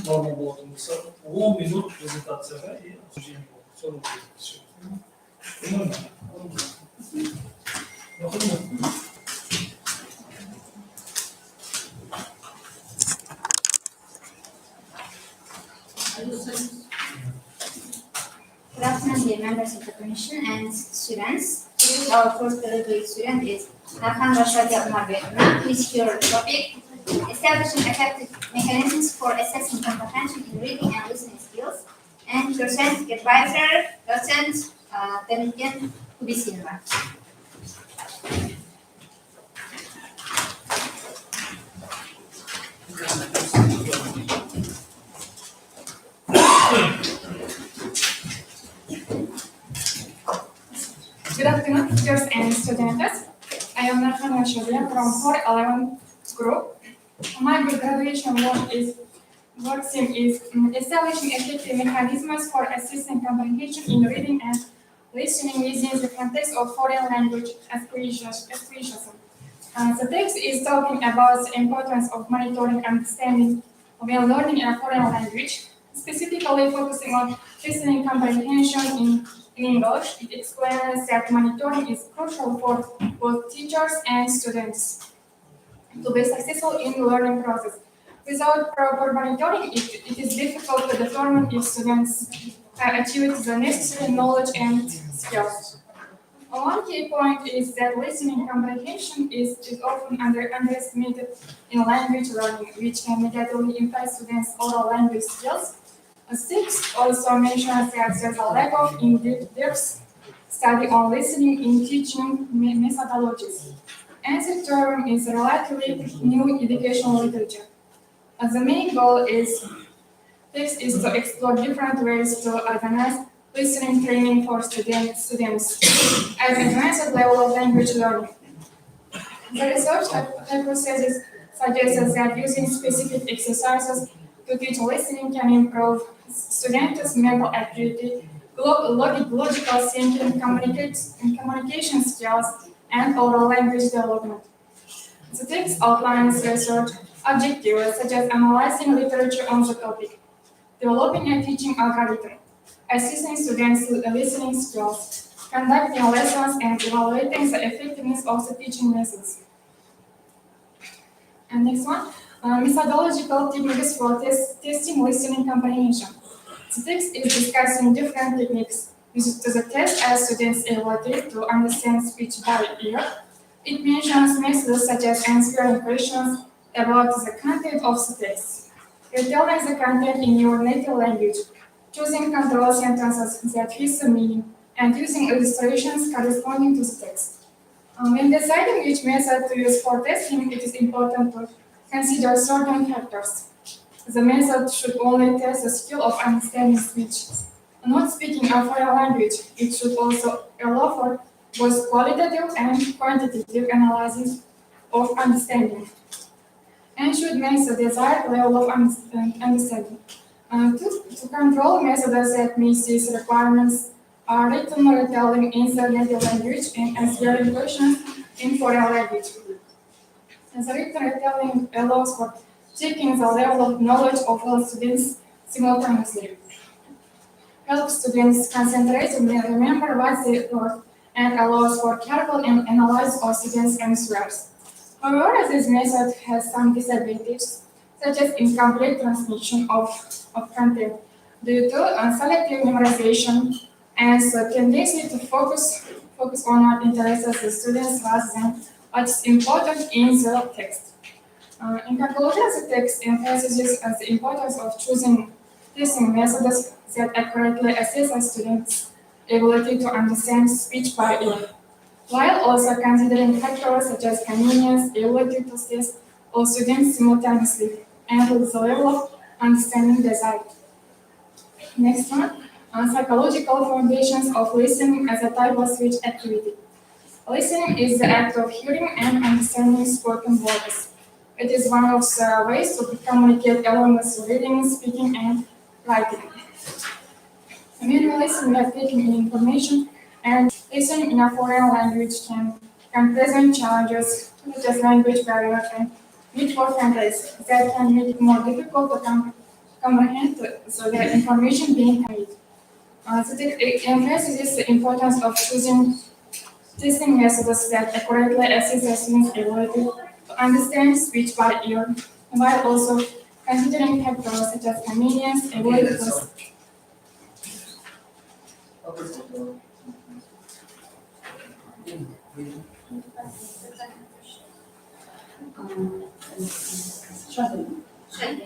норма болотындыса 10 минут презентацияга и обсуждение болот. Good afternoon, dear members of the Commission and students. Today our first graduate student is Hakan Rashadi Abmarvetna, who is here on the topic establishing effective mechanisms for assessing comprehension in reading and listening skills, and your scientific advisor, Docent Temkin Kubisinova. Good afternoon, teachers and students. I am Narhan Rashadian from 411 group. My graduation work theme is establishing effective mechanisms for assessing comprehension in reading and listening within the context of foreign language acquisition. The text is talking about the importance of monitoring understanding when learning a foreign language, specifically focusing on listening comprehension in English. It explains that monitoring is crucial for both teachers and students to be successful in the learning process. Without proper monitoring, it is difficult to determine if students achieve the necessary knowledge and skills. One key point is that listening comprehension is often underestimated in language learning, which can negatively impact students' oral language skills. Six also mentions that there's a lack of in-depth study on listening in teaching methodologies, and the term is relatively new educational literature. The main goal is to explore different ways to organize listening training for students at advanced level of language learning. The research hypothesis suggests that using specific exercises to teach listening can improve students' mental acuity, logical thinking, communication skills, and oral language development. The text outlines research objectives such as analyzing literature on the topic, developing a teaching algorithm, assessing students' listening skills, conducting lessons, and evaluating the effectiveness of the teaching methods. And next one, methodological techniques for testing listening comprehension. The text is discussing different techniques used to test a students' ability to understand speech by ear. It mentions methods such as answering questions about the content of the text, retelling the content in your native language, choosing control sentences that fit the meaning, and using illustrations corresponding to the text. When deciding which method to use for testing, it is important to consider certain factors. The method should only test the skill of understanding speech. Not speaking a foreign language, it should also allow for both qualitative and quantitative analysis of understanding, and should make the desired level of understanding. To control methods that meet these requirements are written retelling in the native language and answering questions in foreign language. The written retelling allows for checking the level of knowledge of all students simultaneously, helps students concentrate and remember what they learned, and allows for careful analysis of students' answers. However, this method has some disadvantages, such as incomplete transmission of content due to selective memorization and the tendency to focus on what interests the students rather than what is important in the text. In conclusion, the text emphasizes the importance of choosing testing methods that accurately assess a student's ability to understand speech by ear, while also considering factors such as convenience, ability to test all students simultaneously, and the level of understanding desired. Next one, psychological foundations of listening as a type of speech activity. Listening is the act of hearing and understanding spoken words. It is one of the ways to communicate along with reading, speaking, and writing. When we listen, we are taking in information, and listening in a foreign language can present challenges such as language barrier and network delays that can make it more difficult to comprehend the information being conveyed. It emphasizes the importance of choosing testing methods that accurately assess the student's ability to understand speech by ear, while also considering factors such as convenience, ability to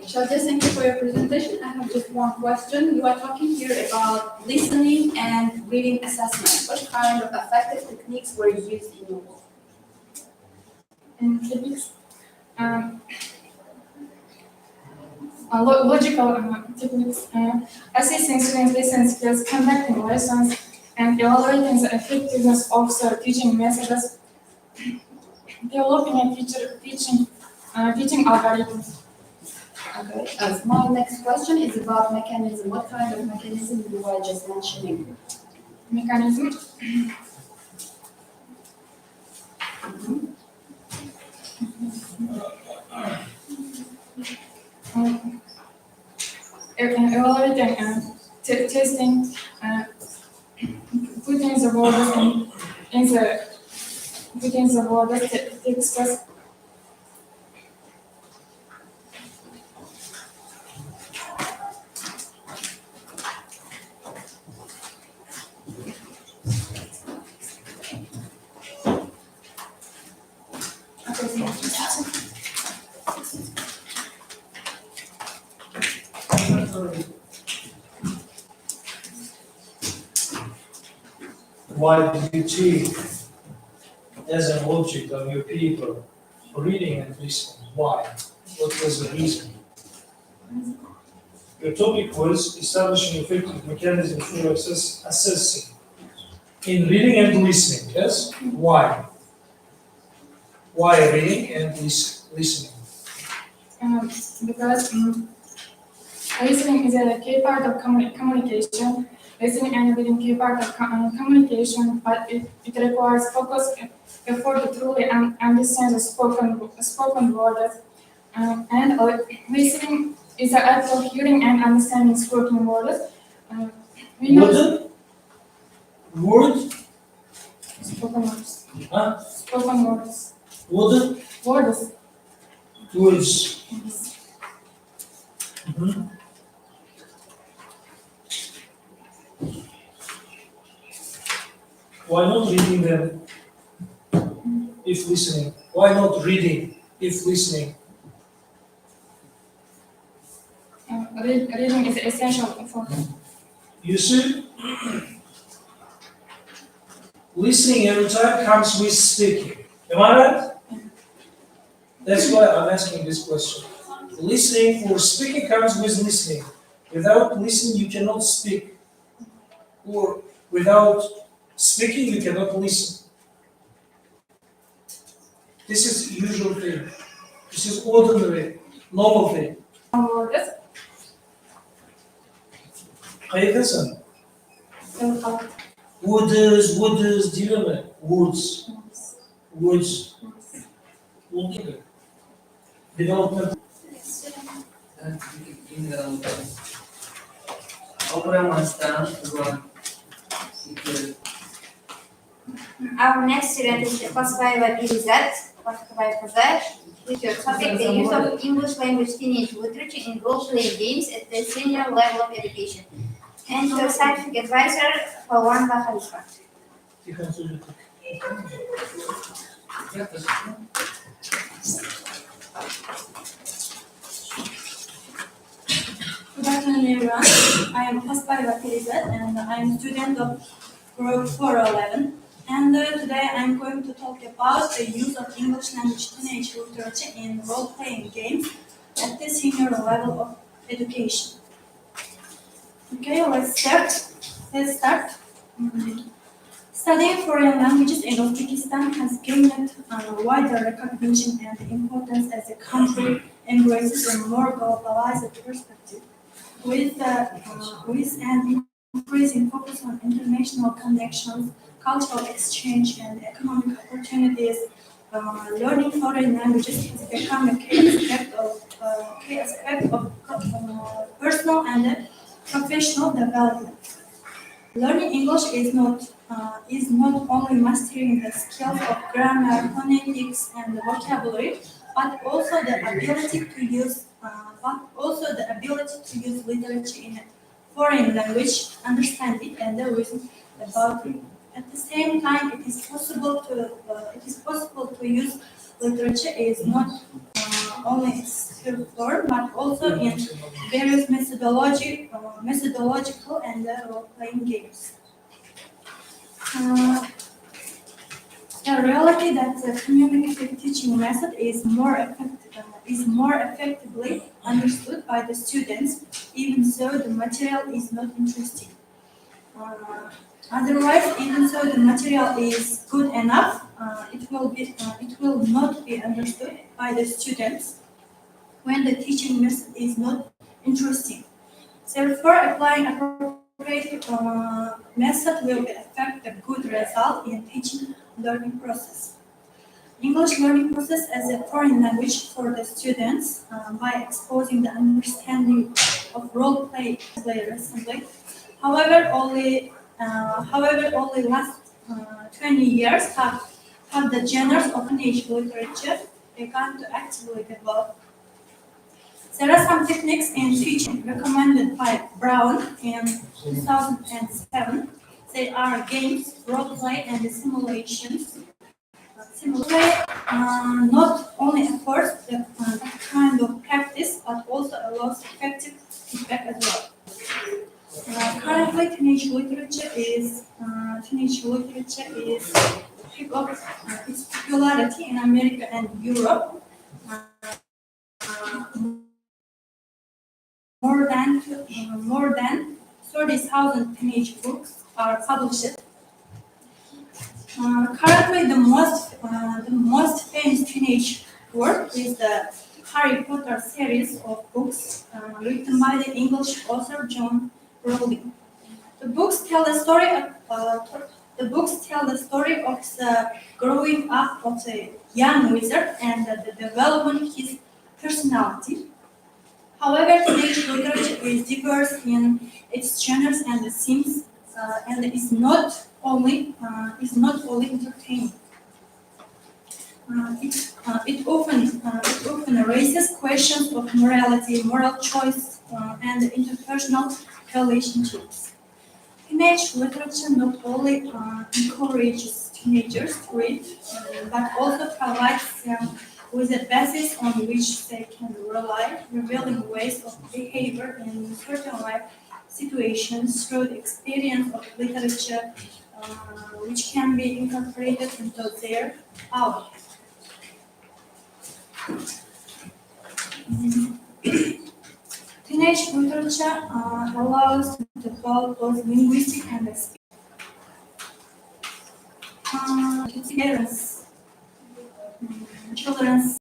Shadi, thank you for your presentation. I have just one question. You are talking here about listening and reading assessment. What kind of effective techniques were used in your work? techniques. Logical techniques, assessing students' listening skills, conducting lessons, and evaluating the effectiveness of the teaching methods, developing a teaching algorithms. Okay. My next question is about mechanism. What kind of mechanism you were just mentioning? Mechanism. Evaluating, testing, putting the words putting the words texts. Why did you take as an object of your paper reading and listening? Why? What was the reason? Your topic was establishing effective mechanisms for assessing in reading and listening. Yes? Why? Why reading and listening? Because listening is a key part of communication. Listening and reading key part of communication, but it requires focus effort to truly understand the spoken words. And listening is the act of hearing and understanding spoken words. We know Word? spoken words. Huh? Spoken words. Word? Words. Words. Yes. Mhm. Why not reading them if listening? Why not reading if listening? Reading is essential for You see, listening every time comes with speaking. Am I right? That's why I'm asking this question. Listening or speaking comes with listening. Without listening, you cannot speak. Or without speaking, you cannot listen. This is usual thing. This is ordinary, normal thing. words. Hayırlısın? Words, değil mi? Words. Oldu gibi. Development. Our next student is classified by PZ, with your topic, the use of English language teenage literature in role-playing games at the senior level of education. And your scientific advisor, Pawan Khalifa. Tihon çocuk. Good afternoon, everyone. I am Hasbay Vakirizat and I am a student of Group 411. And today I am going to talk about the use of English language teenage literature in role-playing games at the senior level of education. Okay, let's start. Studying foreign languages in Uzbekistan has gained wider recognition and importance as the country embraces a more globalized perspective. With an increasing focus on international connections, cultural exchange, and economic opportunities, learning foreign languages has become a key aspect of personal and professional development. Learning English is not only mastering the skills of grammar, phonetics, and vocabulary, but also the ability to use literature in a foreign language, understand it, and reason about it. At the same time, it is possible to use literature is not only its pure form, but also in various methodological and role-playing games. Uh, the reality that the communicative teaching method is more effectively understood by the students, even though the material is not interesting. Otherwise, even though the material is good enough, it will not be understood by the students when the teaching method is not interesting. Therefore, applying appropriate method will affect the good result in teaching learning process. English learning process as a foreign language for the students by exposing the understanding of role play recently. However, only last 20 years have the genres of teenage literature begun to actively develop. There are some techniques in teaching recommended by Brown in 2007. They are games, role play, and simulations. Simulate not only affords that kind of practice, but also allows effective feedback as well. Currently, teenage literature is pick up its popularity in America and Europe. More than 30,000 teenage books are published. Currently, the most famous teenage work is the Harry Potter series of books written by the English author John Rowling. The books tell the story of the growing up of the young wizard and the development of his personality. However, teenage literature is diverse in its genres and themes, and is not only entertaining. It often raises questions of morality, moral choice, and interpersonal relationships. Teenage literature not only encourages teenagers to read, but also provides them with a basis on which they can rely, revealing ways of behavior in certain life situations through the experience of literature, which can be incorporated into their own. Teenage literature allows to develop both linguistic and experience. Children's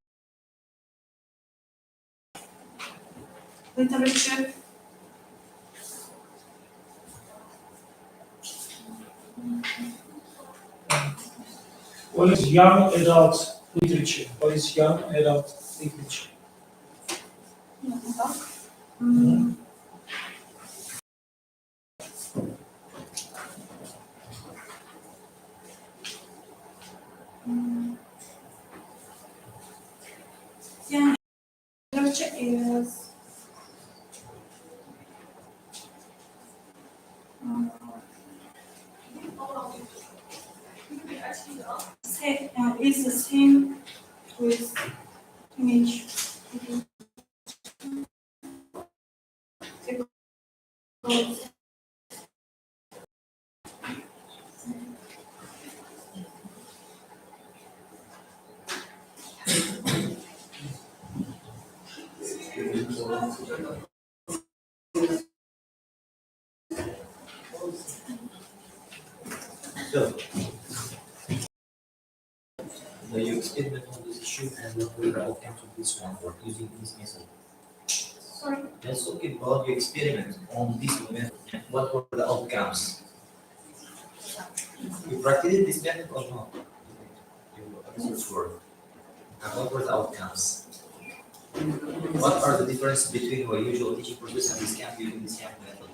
literature What is young adult literature? What is young adult literature? young literature is is the same with teenage because So, you experiment on this issue and what were the outcomes of this one for using this method? sorry. Let's talk about your experiment on this method. What were the outcomes? You practiced this method or not? You research work? And what were the outcomes? What are the differences between our usual teaching process and this camp using this camp method?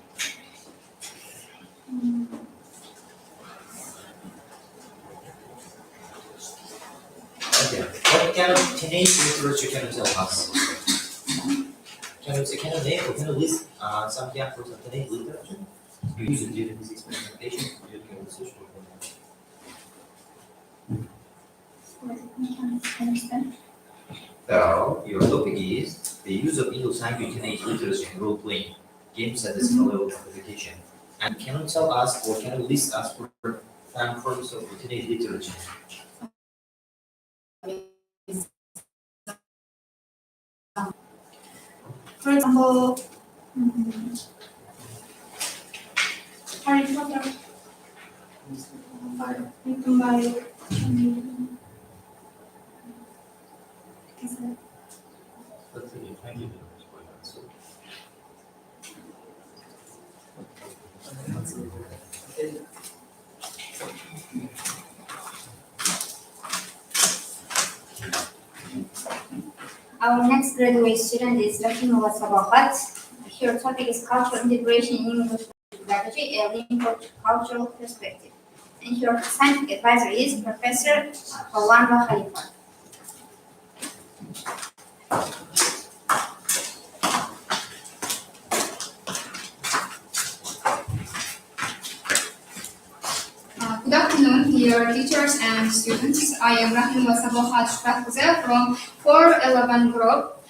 Okay. What kind of teenage literature can you tell us? Can you name or can you list some examples of teenage literature you use during this experimentation, during your research work? So, your topic is the use of English language teenage literature in role-playing games at the skill level classification. And can you tell us or can you list us for some forms of teenage literature? For example, Harry Potter, written by Let's see, thank you very much for your answer. Our next graduate student is Rahima Sabahat. Her topic is cultural integration in English pedagogy, a cultural perspective. And her scientific advisor is Professor Rwanda Khalifa. Good afternoon, dear teachers and students. I am Rahima Sabahat from 411 group.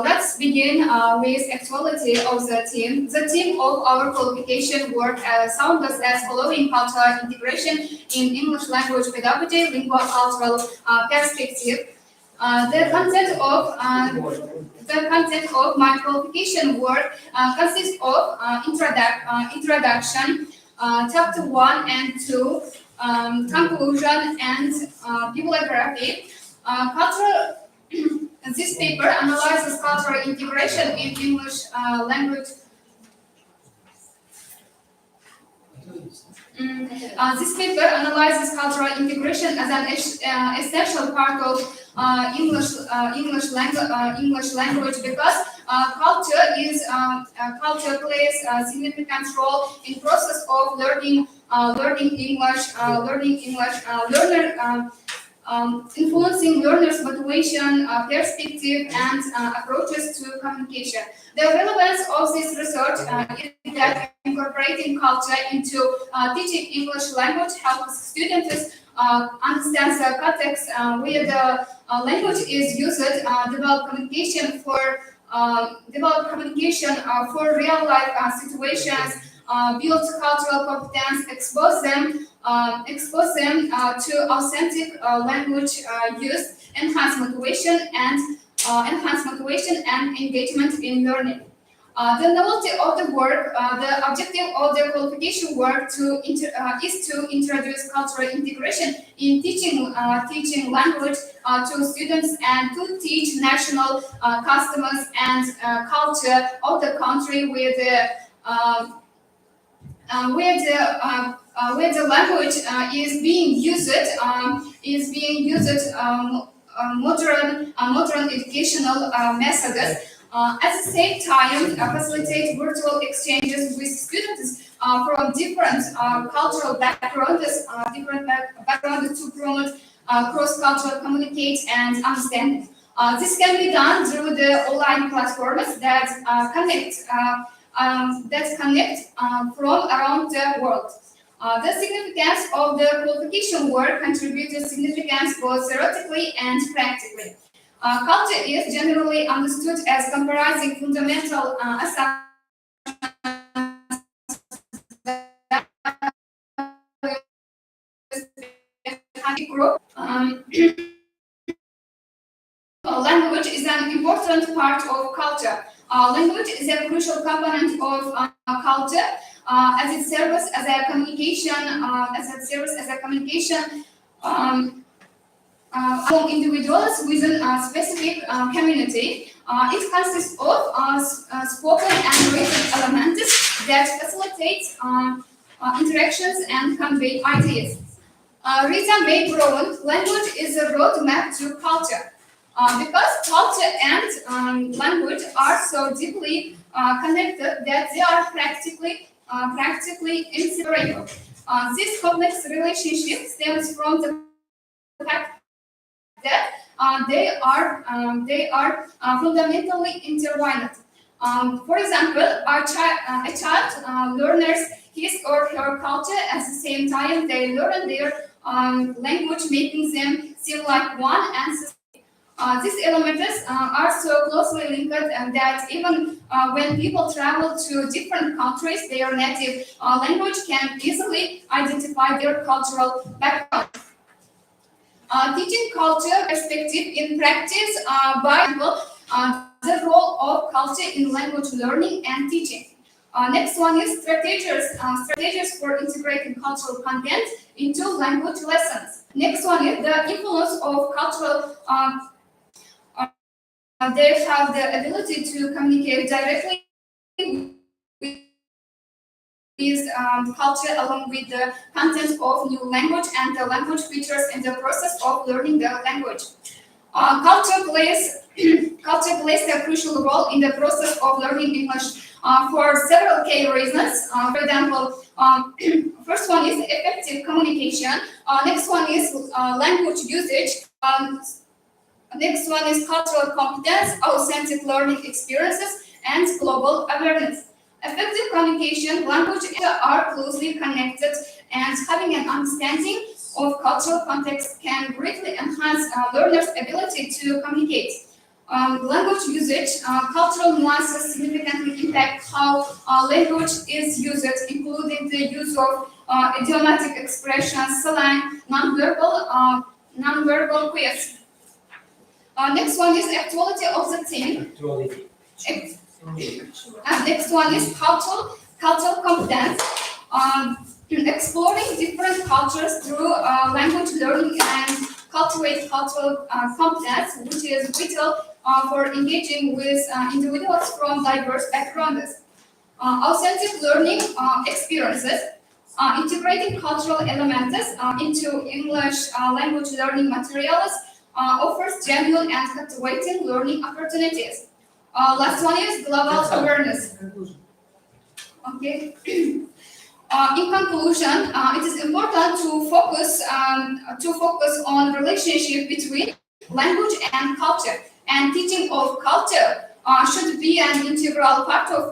Let's begin with actuality of the team. The team of our qualification work sounds as following: cultural integration in English language pedagogy, lingual-cultural perspective. The content of my qualification work consists of introduction, chapter 1 and 2, conclusion and bibliography. This paper analyzes cultural integration in English language. This paper analyzes cultural integration as an essential part of English language because culture plays a significant role in process of learning English, influencing learners' motivation, perspective, and approaches to communication. The relevance of this research is that incorporating culture into teaching English language helps students understand the context where the language is used, develop communication for real life situations, build cultural competence, expose them to authentic language use, enhance motivation and engagement in learning. The novelty of the work, the objective of the qualification work is to introduce cultural integration in teaching language to students and to teach national customs and culture of the country where the language is being used modern educational methods. At the same time, facilitate virtual exchanges with students from different cultural backgrounds, to promote cross-cultural communicate and understanding. This can be done through the online platforms that connect from around the world. The significance of the qualification work contributed significance both theoretically and practically. Culture is generally understood as comprising fundamental assumptions group. Language is an important part of culture. Language is a crucial component of culture as it serves as a communication among individuals within a specific community. It consists of spoken and written elements that facilitate interactions and convey ideas. Rita May Brown, language is a roadmap to culture. Because culture and language are so deeply connected that they are practically inseparable. This complex relationship stems from the fact that they are fundamentally intertwined. For example, a child learns his or her culture at the same time they learn their language, making them seem like one and the same. These elements are so closely linked that even when people travel to different countries, their native language can easily identify their cultural background. Teaching culture perspective in practice, by example, the role of culture in language learning and teaching. Next one is strategies for integrating cultural content into language lessons. Next one is the influence of cultural. They have the ability to communicate directly with culture along with the content of new language and the language features in the process of learning the language. Culture plays a crucial role in the process of learning English for several key reasons. For example, first one is effective communication. Next one is language usage. Next one is cultural competence, authentic learning experiences, and global awareness. Effective communication, language are closely connected, and having an understanding of cultural context can greatly enhance learners' ability to communicate. Language usage, cultural nuances significantly impact how language is used, including the use of idiomatic expressions, slang, nonverbal cues. Next one is actuality of the theme. Next one is cultural competence. Exploring different cultures through language learning and cultivate cultural competence, which is vital for engaging with individuals from diverse backgrounds. Authentic learning experiences. Integrating cultural elements into English language learning materials offers genuine and captivating learning opportunities. Last one is global awareness. Okay. In conclusion, it is important to focus on relationship between language and culture, and teaching of culture should be an integral part of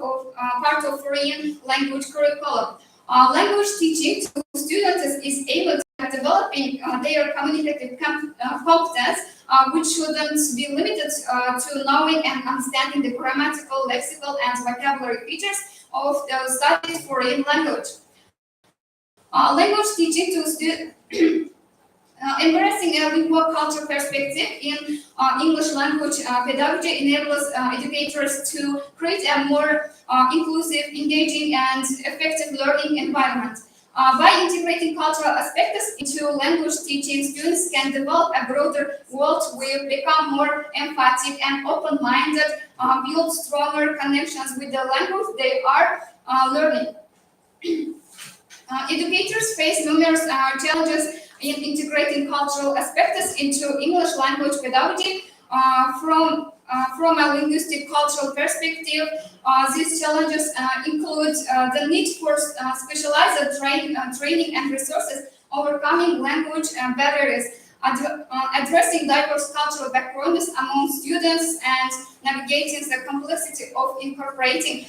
foreign language curriculum. Language teaching to students is able to developing their communicative competence, which shouldn't be limited to knowing and understanding the grammatical, lexical, and vocabulary features of the studied foreign language. Language teaching to students. Embracing a lingual culture perspective in English language pedagogy enables educators to create a more inclusive, engaging, and effective learning environment. By integrating cultural aspects into language teaching, students can develop a broader worldview, become more emphatic and open-minded, build stronger connections with the language they are learning. Educators face numerous challenges in integrating cultural aspects into English language pedagogy. From a linguistic cultural perspective, these challenges include the need for specialized training and resources, overcoming language barriers, addressing diverse cultural backgrounds among students, and navigating the complexity of incorporating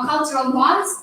cultural norms